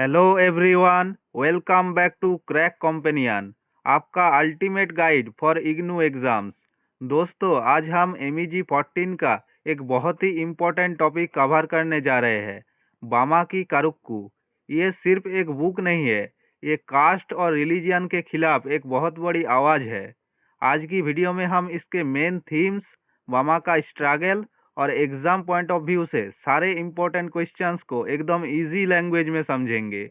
Hello everyone, welcome back to crack companion, आपका ultimate guide for IGNOU exams. दोस्तों, आज हम MEG 14 का एक बहुत ही इम्पोर्टेंट टॉपिक कवर करने जा रहे हैं, बामा की कारुक्कू। ये सिर्फ एक बुक नहीं है, ये कास्ट और रिलीजियन के खिलाफ एक बहुत बड़ी आवाज़ है। आज की वीडियो में हम इसके मेन थीम्स, बामा का स्ट्रगल और एग्जाम पॉइंट ऑफ व्यू से सारे इम्पोर्टेंट क्वेश्चंस को एकदम इजी लैंग्वेज में समझेंगे।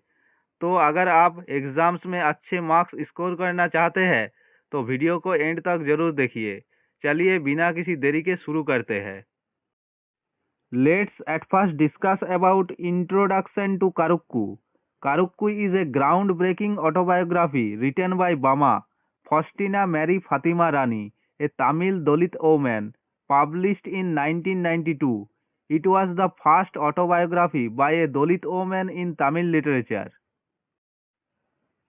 तो अगर आप एग्जाम्स में अच्छे मार्क्स स्कोर करना चाहते हैं तो वीडियो को एंड तक जरूर देखिए। चलिए बिना किसी देरी के शुरू करते हैं। Let's at first discuss about introduction to Karukku. Karukku is a ground breaking autobiography written by Bama Faustina Mary Fatima Rani, a Tamil Dalit woman, published in 1992. It was the first autobiography by a Dalit woman in Tamil literature.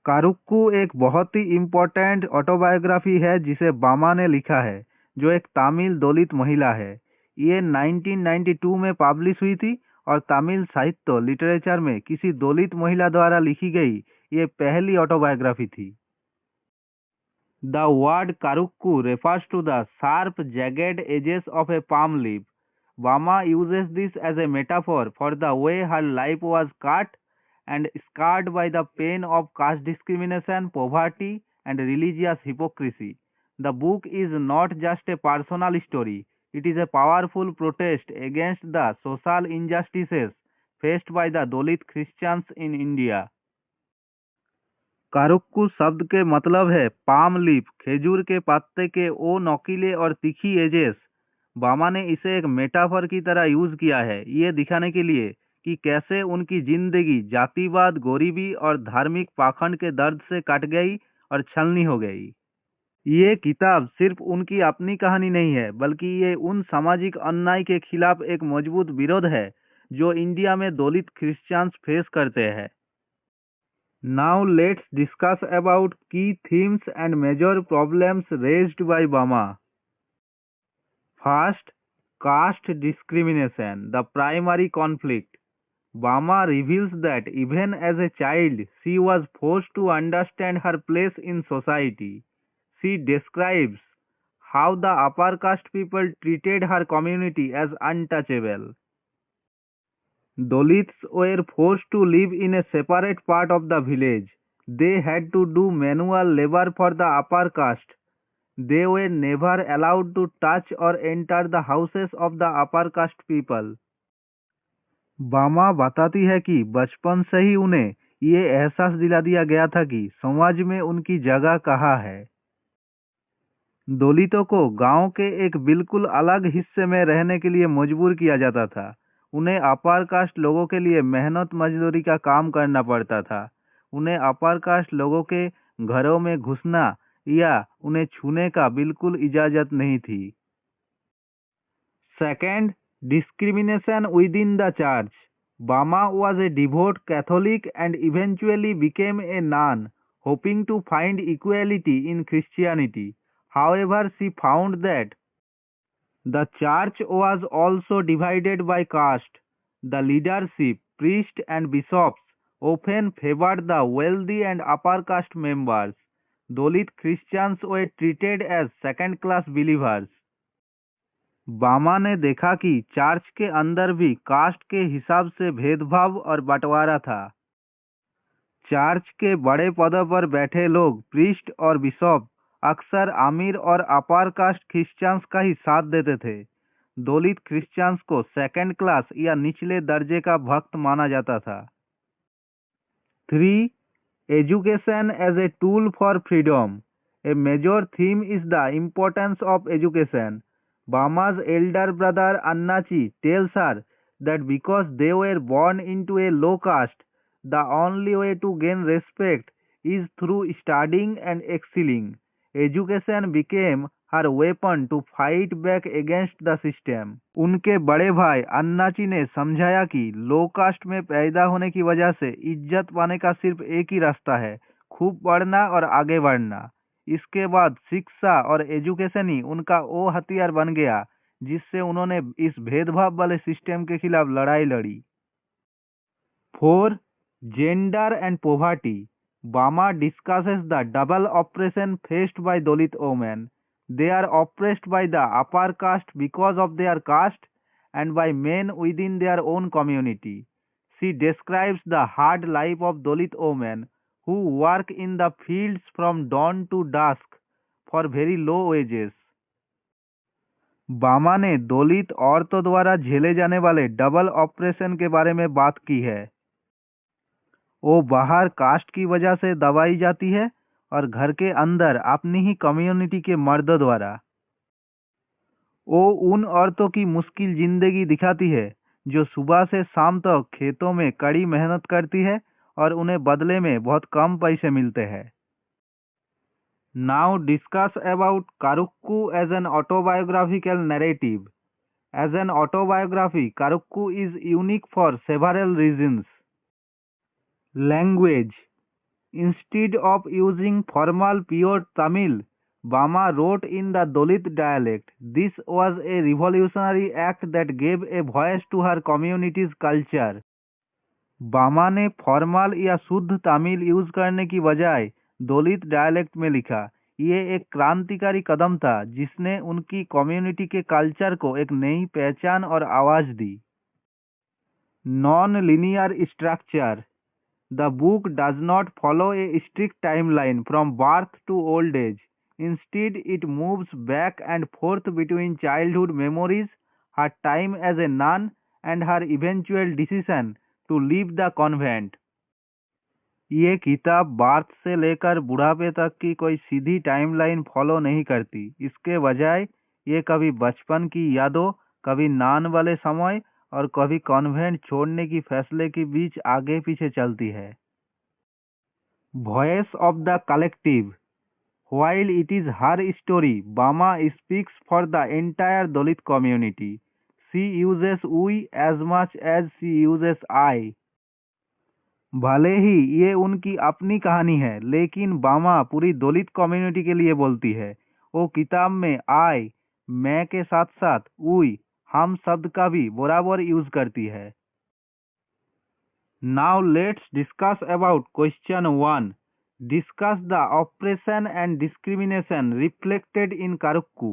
कारुक्कू एक बहुत ही important autobiography है जिसे बामा ने लिखा है, जो एक तमिल दलित महिला है। ये 1992 में पब्लिश हुई थी और तमिल साहित्य लिटरेचर में किसी दलित महिला द्वारा लिखी गई ये पहली ऑटोबायोग्राफी थी। The word karukku refers to the sharp, jagged edges of a palm leaf. Bama uses this as a metaphor for the way her life was cut and scarred by the pain of caste discrimination, poverty, and religious hypocrisy. The book is not just a personal story, it is a powerful protest against the social injustices faced by the Dalit Christians in India. कारुक्कू शब्द के मतलब है palm leaf, खेजूर के पत्ते के ओ नोकीले और तीखी edges. बामा ने इसे एक मेटाफर की तरह यूज किया है, ये दिखाने के लिए कि कैसे उनकी जिंदगी जातिवाद, गरीबी और धार्मिक पाखंड के दर्द से कट गई और छलनी हो गई। ये किताब सिर्फ उनकी अपनी कहानी नहीं है, बल्कि ये उन सामाजिक अन्याय के खिलाफ एक मजबूत विरोध है जो इंडिया में दलित क्रिश्चियंस फेस करते हैं। Now let's discuss about key themes and major problems raised by Bama. First, caste discrimination, the primary conflict. Bama reveals that even as a child, she was forced to understand her place in society. She describes how the upper caste people treated her community as untouchable. Dalits were forced to live in a separate part of the village. They had to do manual labor for the upper caste. They were never allowed to touch or enter the houses of the upper caste people. बामा बताती है कि बचपन से ही उन्हें ये एहसास दिला दिया गया था कि समाज में उनकी जगह कहाँ है। दलितों को गांव के एक बिल्कुल अलग हिस्से में रहने के लिए मजबूर किया जाता था। उन्हें अपर कास्ट लोगों के लिए मेहनत मजदूरी का काम करना पड़ता था। उन्हें अपर कास्ट लोगों के घरों में घुसना या उन्हें छूने का बिल्कुल इजाजत नहीं थी। Second, discrimination within the church. Bama was a devout Catholic and eventually became a nun, hoping to find equality in Christianity. However, she found that the church was also divided by caste. The leadership, priests and bishops, often favored the wealthy and upper caste members. Dalit Christians were treated as second-class believers. बामा ने देखा कि church के अंदर भी cast के हिसाब से भेदभाव और बंटवारा था। चर्च के बड़े पदों पर बैठे लोग, प्रीस्ट और बिशप, अक्सर अमीर और अपर कास्ट क्रिश्चियंस का ही साथ देते थे। दलित क्रिश्चियंस को सेकंड क्लास या निचले दर्जे का भक्त माना जाता था। 3. Education as a tool for freedom. A major theme is the importance of education. Bama's elder brother Annachi tells her that because they were born into a low caste, the only way to gain respect is through studying and excelling. Education became her weapon to fight back against the system. उनके बड़े भाई अन्नाची ने समझाया कि लो cast में पैदा होने की वजह से इज्जत पाने का सिर्फ एक ही रास्ता है, खूब पढ़ना और आगे बढ़ना। इसके बाद शिक्षा और एजुकेशन ही उनका वो हथियार बन गया जिससे उन्होंने इस भेदभाव वाले सिस्टम के खिलाफ लड़ाई लड़ी। 4. Gender and poverty. Bama discusses the double oppression faced by Dalit women. They are oppressed by the upper caste because of their caste and by men within their own community. She describes the hard life of Dalit women who work in the fields from dawn to dusk for very low wages. बामा ने दलित औरतों द्वारा झेले जाने वाले double operation के बारे में बात की है। वो बाहर कास्ट की वजह से दबाई जाती है और घर के अंदर अपनी ही कम्युनिटी के मर्दों द्वारा। वो उन औरतों की मुश्किल जिंदगी दिखाती है जो सुबह से शाम तक खेतों में कड़ी मेहनत करती है और उन्हें बदले में बहुत कम पैसे मिलते हैं। Now discuss about Karukku as an autobiographical narrative. As an autobiography, Karukku is unique for several reasons. Language. Instead of using formal pure Tamil, Bama wrote in the Dalit dialect. This was a revolutionary act that gave a voice to her community's culture. बामा ने formal या शुद्ध Tamil use करने की बजाय दलित dialect में लिखा। ये एक क्रांतिकारी कदम था जिसने उनकी कम्युनिटी के कल्चर को एक नई पहचान और आवाज दी। Non linear structure. The book does not follow a strict timeline from birth to old age. Instead it moves back and forth between childhood memories, her time as a nun and her eventual decision to leave the convent. ये किताब birth से लेकर बुढ़ापे तक की कोई सीधी timeline follow नहीं करती। इसके बजाय ये कभी बचपन की यादों, कभी नान वाले समय और कभी कॉन्वेंट छोड़ने की फैसले के बीच आगे पीछे चलती है। Voice of the collective. While it is her story, Bama speaks for the entire Dalit community. She uses we as much as she uses I. भले ही ये उनकी अपनी कहानी है, लेकिन बामा पूरी दलित कम्युनिटी के लिए बोलती है। वो किताब में I, मैं के साथ साथ we, हम शब्द का भी बराबर यूज करती है। Now let's discuss about question 1. Discuss the oppression and discrimination reflected in Karukku.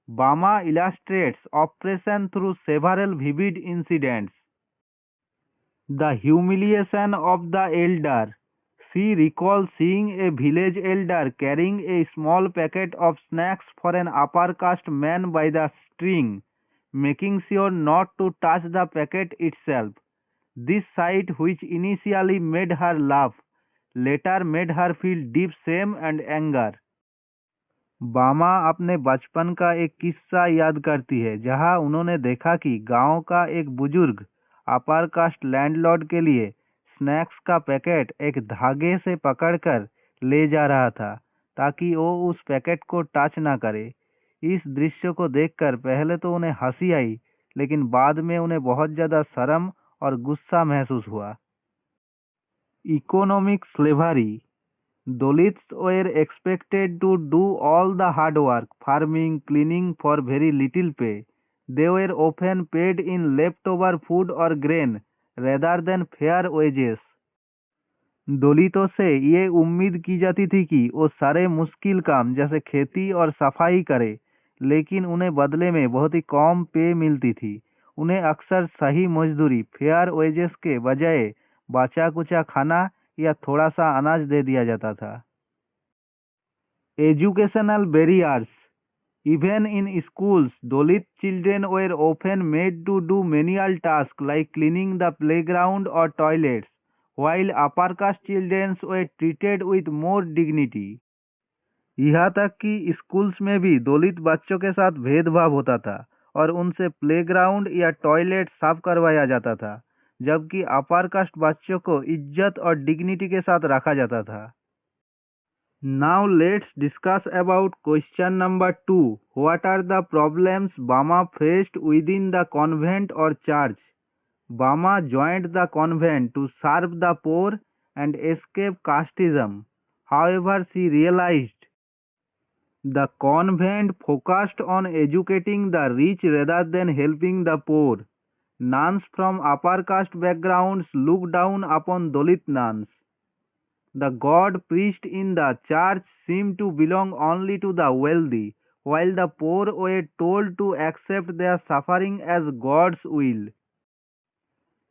Bama illustrates oppression through several vivid incidents. The humiliation of the elder. She recalls seeing a village elder carrying a small packet of snacks for an upper caste man by the string, making sure not to touch the packet itself. This sight, which initially made her laugh, later made her feel deep shame and anger. बामा अपने बचपन का एक किस्सा याद करती है जहां उन्होंने देखा कि गांव का एक बुजुर्ग अपर कास्ट लैंडलॉर्ड के लिए स्नैक्स का पैकेट एक धागे से पकड़कर ले जा रहा था ताकि वो उस पैकेट को टच ना करे। इस दृश्य को देखकर पहले तो उन्हें हंसी आई, लेकिन बाद में उन्हें बहुत ज्यादा शर्म और गुस्सा महसूस हुआ। Economic slavery. Dalits were expected to do all the hard work, farming, cleaning for very little pay. They were often paid in leftover food or grain rather than fair wages. दलितों से ये उम्मीद की जाती थी कि वो सारे मुश्किल काम जैसे खेती और सफाई करे, लेकिन उन्हें बदले में बहुत ही कम पे मिलती थी। उन्हें अक्सर सही मजदूरी, फेयर वेजेस के बजाय बचा कुचा खाना या थोड़ा सा अनाज दे दिया जाता था। Educational barriers. Even in schools, Dalit children were often made to do menial task like cleaning the playground और toilets, while upper caste children were treated with more dignity. यहाँ तक कि स्कूल्स में भी दलित बच्चों के साथ भेदभाव होता था और उनसे प्लेग्राउंड या टॉयलेट साफ करवाया जाता था, जबकि अपर कास्ट बच्चों को इज्जत और डिग्निटी के साथ रखा जाता था। Now let's discuss about question number 2. What are the problems Bama faced within the convent और church? Bama joined the convent to serve the poor and escape casteism. However, she realized the convent focused on educating the rich rather than helping the poor. Nuns from upper caste backgrounds look down upon Dalit nuns. The god priests in the church seem to belong only to the wealthy, while the poor were told to accept their suffering as God's will.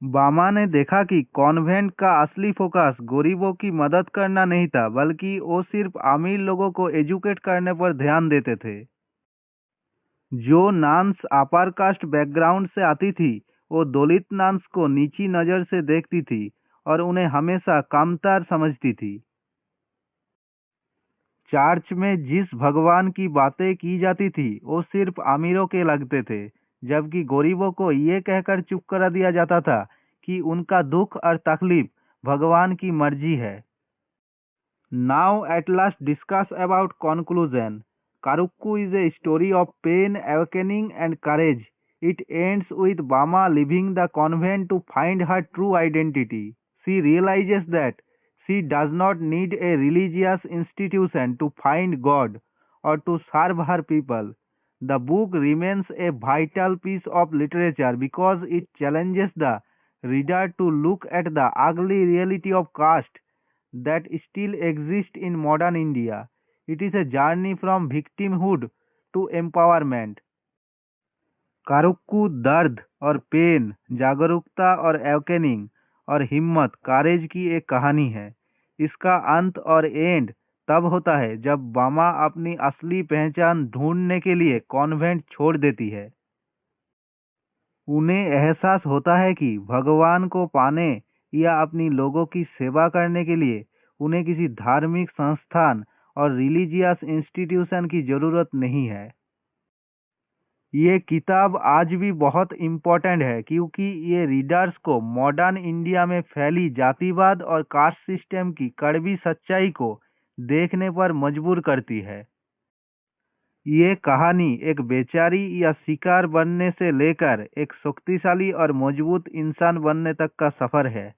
बामा ने देखा कि convent का असली focus गरीबों की मदद करना नहीं था, बल्कि वो सिर्फ अमीर लोगों को एजुकेट करने पर ध्यान देते थे। जो नान्स अपर कास्ट बैकग्राउंड से आती थी, वो दलित नान्स को नीची नज़र से देखती थी और उन्हें हमेशा कमतर समझती थी। चर्च में जिस भगवान की बातें की जाती थी, वो सिर्फ अमीरों के लगते थे, जबकि गरीबों को ये कहकर चुप करा दिया जाता था कि उनका दुख और तकलीफ भगवान की मर्जी है। Now at last discuss about conclusion. Karukku is a story of pain, awakening and courage. It ends with Bama leaving the convent to find her true identity. She realizes that she does not need a religious institution to find God or to serve her people. The book remains a vital piece of literature because it challenges the reader to look at the ugly reality of caste that still exist in modern India. It is a journey from victimhood to empowerment. कारुक्कू दर्द और pen, जागरूकता और awakening और हिम्मत, कारेज की एक कहानी है। इसका अंत और एंड तब होता है जब बामा अपनी असली पहचान ढूंढने के लिए कॉन्वेंट छोड़ देती है। उन्हें एहसास होता है कि भगवान को पाने या अपनी लोगों की सेवा करने के लिए उन्हें किसी धार्मिक संस्थान और रिलीजियस इंस्टीट्यूशन की ज़रूरत नहीं है। ये किताब आज भी बहुत इम्पोर्टेंट है क्योंकि ये रीडर्स को मॉडर्न इंडिया में फैली जातिवाद और कास्ट सिस्टम की कड़वी सच्चाई को देखने पर मजबूर करती है। ये कहानी एक बेचारी या शिकार बनने से लेकर एक शक्तिशाली और मजबूत इंसान बनने तक का सफ़र है।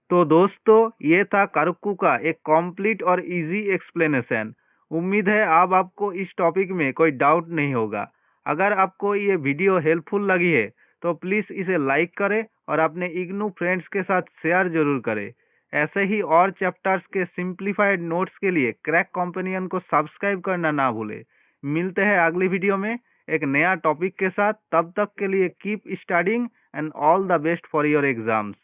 तो दोस्तों, ये था कारुक्कू का एक कॉम्प्लीट और इजी एक्सप्लेनेशन। उम्मीद है अब आपको इस टॉपिक में कोई डाउट नहीं होगा। अगर आपको ये वीडियो हेल्पफुल लगी है तो प्लीज़ इसे लाइक करें और अपने इग्नू फ्रेंड्स के साथ शेयर जरूर करें। ऐसे ही और चैप्टर्स के सिंप्लीफाइड नोट्स के लिए क्रैक कंपेनियन को सब्सक्राइब करना ना भूलें। मिलते हैं अगली वीडियो में एक नया टॉपिक के साथ। तब तक के लिए keep studying and all the best for your exams.